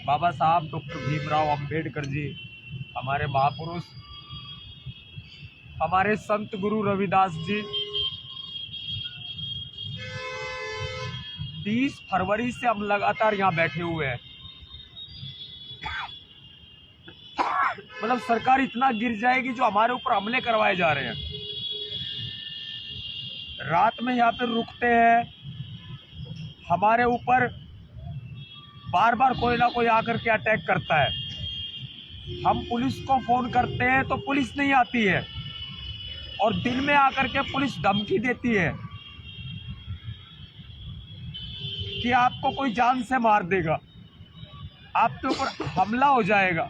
बाबा साहब डॉक्टर भीमराव अंबेडकर जी, हमारे महापुरुष, हमारे संत गुरु रविदास जी 20 फरवरी से हम लगातार यहाँ बैठे हुए हैं। मतलब सरकार इतना गिर जाएगी जो हमारे ऊपर हमले करवाए जा रहे हैं। रात में यहाँ पे रुकते हैं, हमारे ऊपर बार बार कोई ना कोई आकर के अटैक करता है। हम पुलिस को फोन करते हैं तो पुलिस नहीं आती है, और दिन में आकर के पुलिस धमकी देती है कि आपको कोई जान से मार देगा, आपके ऊपर हमला हो जाएगा,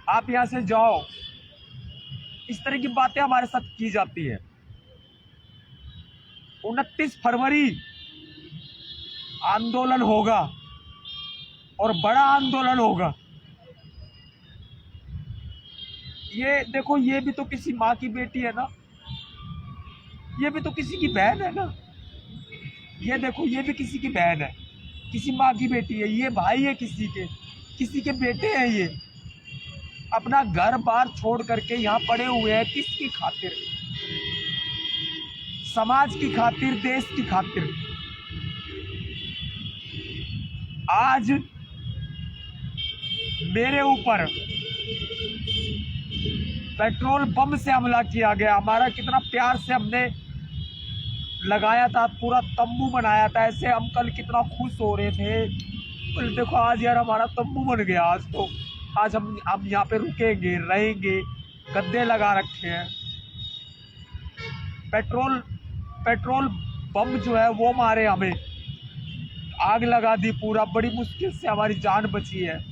आप यहाँ से जाओ। इस तरह की बातें हमारे साथ की जाती है। 29 फरवरी आंदोलन होगा और बड़ा आंदोलन होगा। ये देखो, ये भी तो किसी माँ की बेटी है ना, ये भी तो किसी की बहन है ना। ये देखो, ये भी किसी की बहन है, किसी माँ की बेटी है, ये भाई है किसी के बेटे हैं। ये अपना घर बार छोड़ करके यहाँ पड़े हुए हैं, किसकी खातिर? समाज की खातिर, देश की खातिर। आज मेरे ऊपर पेट्रोल बम से हमला किया गया। हमारा कितना प्यार से हमने लगाया था, पूरा तंबू बनाया था, ऐसे हम कल कितना खुश हो रहे थे। तो देखो आज यार हमारा तंबू बन गया। आज हम यहाँ पे रुकेंगे, रहेंगे, गद्दे लगा रखे हैं। पेट्रोल बम जो है वो मारे, हमें आग लगा दी, पूरा बड़ी मुश्किल से हमारी जान बची है।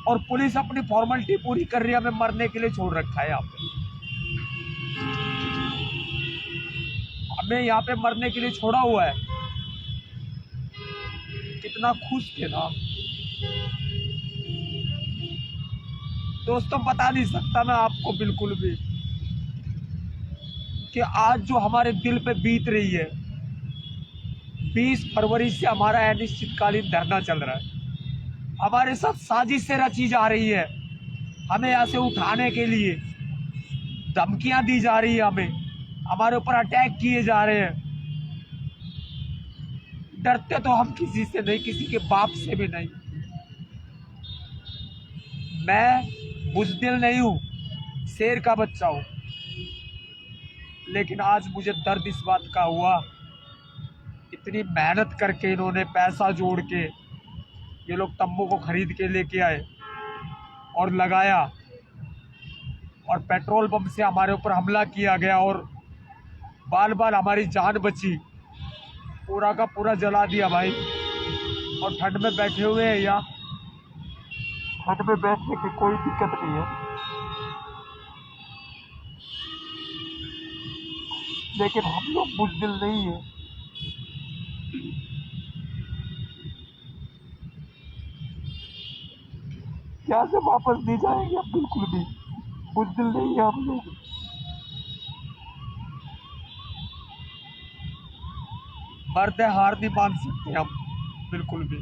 और पुलिस अपनी फॉर्मेलिटी पूरी कर रही है, हमें मरने के लिए छोड़ रखा है। यहाँ पे हमें यहाँ पे मरने के लिए छोड़ा हुआ है। कितना खुश थे ना दोस्तों, बता नहीं सकता मैं आपको बिल्कुल भी कि आज जो हमारे दिल पे बीत रही है। 20 फरवरी से हमारा अनिश्चितकालीन धरना चल रहा है। हमारे साथ साजिशें रची जा रही है, हमें यहाँ से उठाने के लिए धमकियां दी जा रही है, हमारे ऊपर अटैक किए जा रहे हैं। डरते तो हम किसी से नहीं, किसी के बाप से भी नहीं। मैं बुज़दिल नहीं हूँ, शेर का बच्चा हूँ। लेकिन आज मुझे दर्द इस बात का हुआ, इतनी मेहनत करके इन्होंने पैसा जोड़ के ये लोग तंबू को खरीद के लेके आए और लगाया, और पेट्रोल पंप से हमारे ऊपर हमला किया गया, और बाल बाल हमारी जान बची। पूरा का पूरा जला दिया भाई। और ठंड में बैठे हुए हैं यहाँ, ठंड में बैठने की कोई दिक्कत नहीं है, लेकिन हम लोग बुज़दिल नहीं है। क्या से वापस नहीं जाएंगे हम, बिल्कुल भी बुज़दिल नहीं है हम लोग। मर्द हार नहीं मान सकते हम बिल्कुल भी।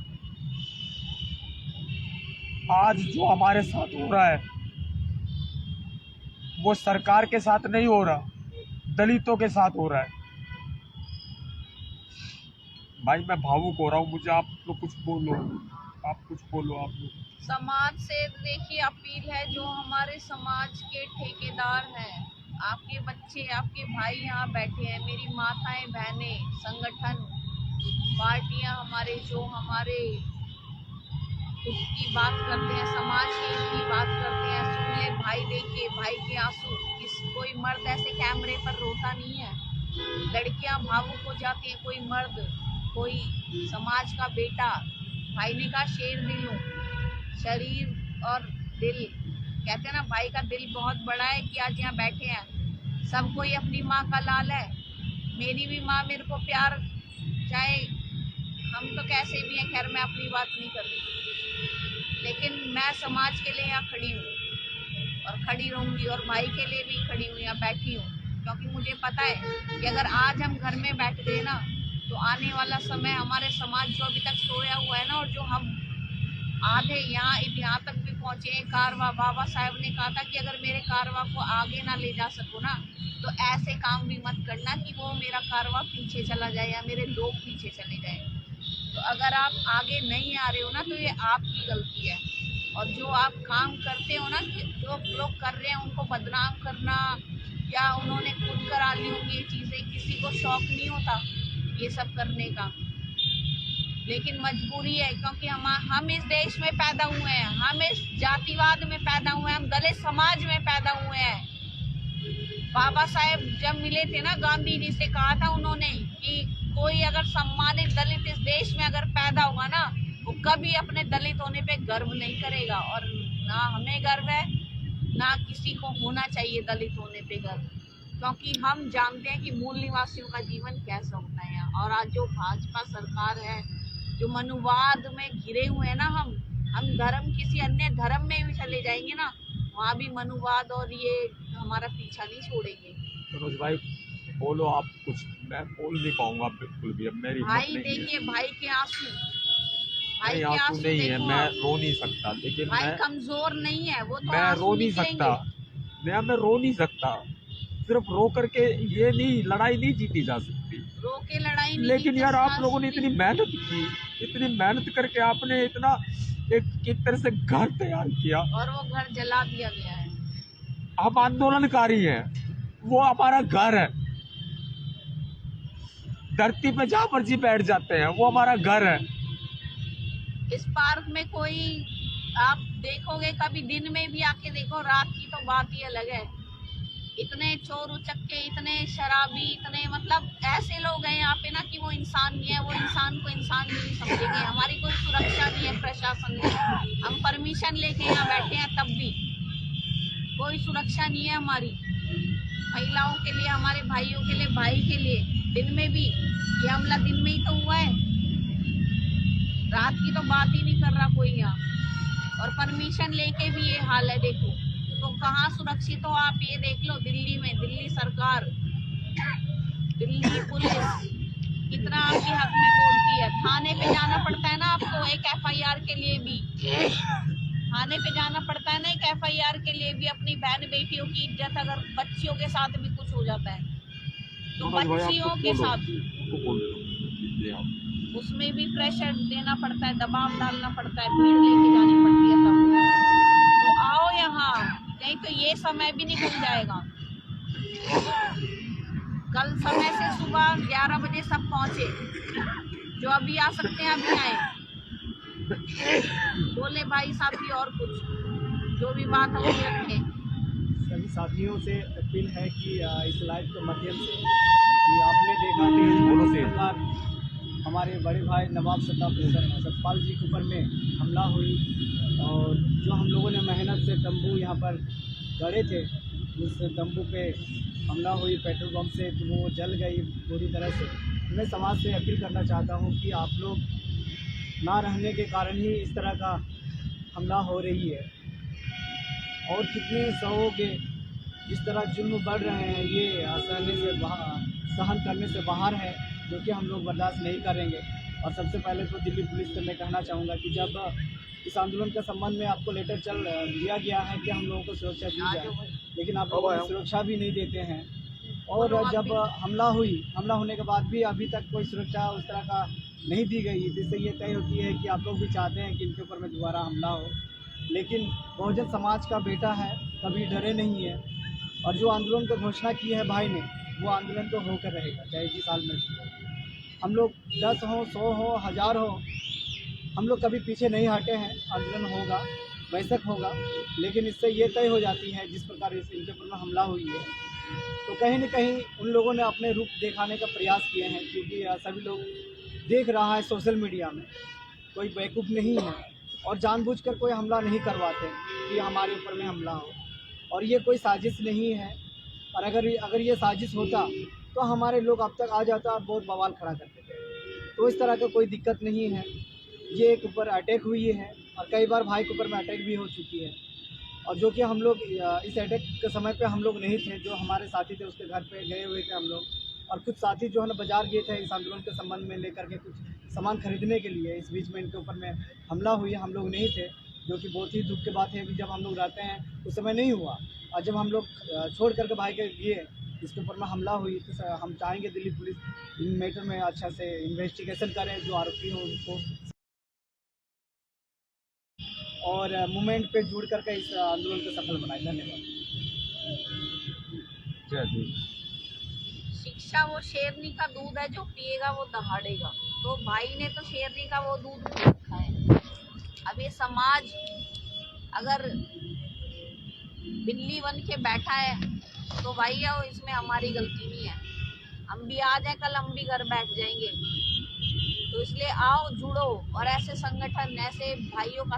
आज जो हमारे साथ हो रहा है वो सरकार के साथ नहीं हो रहा, दलितों के साथ हो रहा है। भाई मैं भावुक हो रहा हूँ, मुझे आप लोग कुछ बोलो, आप कुछ बोलो। आप लोग समाज से देखिए अपील है, जो हमारे समाज के ठेकेदार हैं, आपके बच्चे, आपके भाई यहाँ बैठे हैं, मेरी माताएं, बहनें, संगठन, पार्टियां, हमारे जो हमारे दुख की बात करते हैं, समाज के हित की बात करते हैं, सुन ले भाई, देखिए भाई के आंसू। कोई मर्द ऐसे कैमरे पर रोता नहीं है, लड़कियां भावुक हो जाती हैं, कोई मर्द, कोई समाज का बेटा। भाई ने कहा शेर दिल हूँ, शरीर और दिल, कहते हैं ना, भाई का दिल बहुत बड़ा है कि आज यहाँ बैठे हैं। सबको ही अपनी माँ का लाल है। मेरी भी माँ मेरे को प्यार, चाहे हम तो कैसे भी हैं, खैर मैं अपनी बात नहीं कर रही, लेकिन मैं समाज के लिए यहाँ खड़ी हूँ और खड़ी रहूँगी, और भाई के लिए भी खड़ी हूँ, यहाँ बैठी हूँ, क्योंकि मुझे पता है कि अगर आज हम घर में बैठ गए ना तो तो आने वाला समय हमारे समाज जो अभी तक सोया हुआ है ना, और जो हम आधे यहाँ तक भी पहुंचे हैं, कारवा बाबा साहब ने कहा था कि अगर मेरे कारवा को आगे ना ले जा सको ना, तो ऐसे काम भी मत करना कि वो मेरा कारवा पीछे चला जाए या मेरे लोग पीछे चले जाए। तो अगर आप आगे नहीं आ रहे हो ना, तो ये आपकी गलती है। और जो आप काम करते हो ना, कि जो लोग कर रहे हैं उनको बदनाम करना, या उन्होंने खुद करा ली होंगी ये चीज़ें, किसी को शौक नहीं होता ये सब करने का, लेकिन मजबूरी है, क्योंकि हम इस देश में पैदा हुए हैं, हम इस जातिवाद में पैदा हुए हैं, हम दलित समाज में पैदा हुए हैं। बाबा साहेब जब मिले थे ना, गांधी जी से कहा था उन्होंने कि कोई अगर सम्मानित दलित इस देश में अगर पैदा होगा ना, वो कभी अपने दलित होने पे गर्व नहीं करेगा। और ना हमें गर्व है, ना किसी को होना चाहिए दलित होने पे गर्व, क्योंकि हम जानते हैं कि मूल निवासियों का जीवन कैसा होता है। और आज जो भाजपा सरकार है, जो मनुवाद में घिरे हुए हैं ना, हम धर्म किसी अन्य धर्म में भी चले जाएंगे ना, वहाँ भी मनुवाद और ये हमारा पीछा नहीं छोड़ेंगे। सरोज भाई बोलो आप कुछ, मैं बोल नहीं पाऊंगा बिल्कुल भी, अब मेरी भाई हिम्मत नहीं है। देखिए, भाई के आंसू नहीं, आंसू नहीं है, देखो मैं आप। रो नहीं सकता, लेकिन भाई मैं कमजोर नहीं है वो, तो मैं आंसू रो नहीं सकता। मैं रो नहीं सकता। सिर्फ रो करके ये नहीं, लड़ाई नहीं जीती जा सकती। रो के लड़ाई नहीं लेकिन जीती यार जा आप लोगों ने सकती। इतनी मेहनत की, इतनी मेहनत करके आपने इतना एक तरह से घर तैयार किया, और वो घर जला दिया गया है। हम आंदोलनकारी हैं, वो हमारा घर है। धरती पे जहाँ मर्जी बैठ जाते हैं, वो हमारा घर है। इस पार्क में कोई आप देखोगे कभी, दिन में भी आके देखो, रात की तो बात ही अलग है। इतने चोर उचक्के, इतने शराबी, इतने मतलब ऐसे लोग हैं यहाँ पे ना कि वो इंसान नहीं है, वो इंसान को इंसान नहीं समझेंगे। हमारी कोई सुरक्षा नहीं है प्रशासन में, हम परमिशन लेके यहाँ बैठे हैं तब भी कोई सुरक्षा नहीं है हमारी। महिलाओं के लिए, हमारे भाइयों के लिए, भाई के लिए, दिन में भी ये हमला दिन में ही तो हुआ है, रात की तो बात ही नहीं कर रहा कोई यहाँ। और परमिशन लेके भी ये हाल है, देखो तो कहाँ सुरक्षित हो आप। ये देख लो दिल्ली में, दिल्ली सरकार, दिल्ली पुलिस कितना आपके हक में बोलती है। थाने पे जाना पड़ता है ना आपको एक एफआईआर के लिए भी, थाने पे जाना पड़ता है ना एक एफआईआर के लिए भी, अपनी बहन बेटियों की इज्जत, अगर बच्चियों के साथ भी कुछ हो जाता है तो बच्चियों के साथ उसमें भी प्रेशर देना पड़ता है, दबाव डालना पड़ता है, भीड़ लेके जानी पड़ती है तब। तो आओ यहाँ, नहीं तो ये समय भी निकल जाएगा। कल समय से सुबह 11 बजे सब पहुँचे, जो अभी आ सकते हैं अभी आए। बोले भाई साथी और कुछ जो भी बात हम रखें। सभी साथियों से अपील है कि इस लाइव के माध्यम से कि आपने देखा कि सरकार हमारे बड़े भाई नवाब सतपाल जी के ऊपर में हमला हुई, और जो हम लोगों ने मेहनत से तंबू यहाँ पर गड़े थे, उस तंबू पे हमला हुई पेट्रोल पंप से, तो वो जल गई पूरी तरह से। मैं समाज से अपील करना चाहता हूँ कि आप लोग ना रहने के कारण ही इस तरह का हमला हो रही है, और कितने सहोगे जिस तरह जुल्म बढ़ रहे हैं, ये सहन करने से बाहर है, जो कि हम लोग बर्दाश्त नहीं करेंगे। और सबसे पहले तो दिल्ली पुलिस से मैं कहना चाहूँगा कि जब इस आंदोलन के संबंध में आपको लेटर दिया गया है कि हम लोगों को सुरक्षा दी जाए, लेकिन आप लोगों को सुरक्षा भी नहीं देते हैं। और जब हमला होने के बाद भी अभी तक कोई सुरक्षा उस तरह का नहीं दी गई, जिससे ये तय होती है कि आप लोग भी चाहते हैं कि इनके ऊपर में दोबारा हमला हो। लेकिन बहुजन समाज का बेटा है, कभी डरे नहीं है, और जो आंदोलन को घोषणा की है भाई ने, वो आंदोलन तो होकर रहेगा, चाहे जिस साल में हम लोग 10 हो, 100 हो, 1000 हो, हम लोग कभी पीछे नहीं हटे हैं। आंदोलन होगा, बेशक होगा, लेकिन इससे ये तय हो जाती है जिस प्रकार इनके ऊपर में हमला हुई है, तो कहीं न कहीं उन लोगों ने अपने रूप दिखाने का प्रयास किए हैं, क्योंकि सभी लोग देख रहा है सोशल मीडिया में, कोई बेवकूफ़ नहीं है, और जानबूझकर कोई हमला नहीं करवाते कि हमारे ऊपर में हमला हो। और ये कोई साजिश नहीं है, और अगर ये साजिश होता तो हमारे लोग अब तक आ जाता और बहुत बवाल खड़ा करते थे। तो इस तरह का कोई दिक्कत नहीं है। ये एक ऊपर अटैक हुई है, और कई बार भाई के ऊपर में अटैक भी हो चुकी है, और जो कि हम लोग इस अटैक के समय पे हम लोग नहीं थे, जो हमारे साथी थे उसके घर पे गए हुए थे हम लोग, और कुछ साथी जो है ना बाजार गए थे इस आंदोलन के संबंध में लेकर के कुछ सामान खरीदने के लिए। इस बीच में इनके ऊपर में हमला हुई, हम लोग नहीं थे, जो कि बहुत ही दुख की बात है कि जब हम लोग रहते हैं उस समय नहीं हुआ, और जब हम लोग छोड़ करके भाई के गए इसके ऊपर में हमला हुई, तो हम चाहेंगे दिल्ली पुलिस इन मैटर में अच्छा से इन्वेस्टिगेशन करें, जो आरोपी हो उनको, और मूवमेंट पे जुड़ करके इस आंदोलन को सफल बनाए। धन्यवाद। शिक्षा वो शेरनी का दूध है, जो पिएगा वो दहाड़ेगा। तो भाई ने तो शेरनी का वो दूध पी रखा है। अब ये समाज अगर बिल्ली बन के बैठा है तो भैया इसमें हमारी गलती नहीं है। हम भी आ जाए, कल हम भी घर बैठ जाएंगे। तो इसलिए आओ, जुड़ो और ऐसे संगठन, ऐसे भाइयों का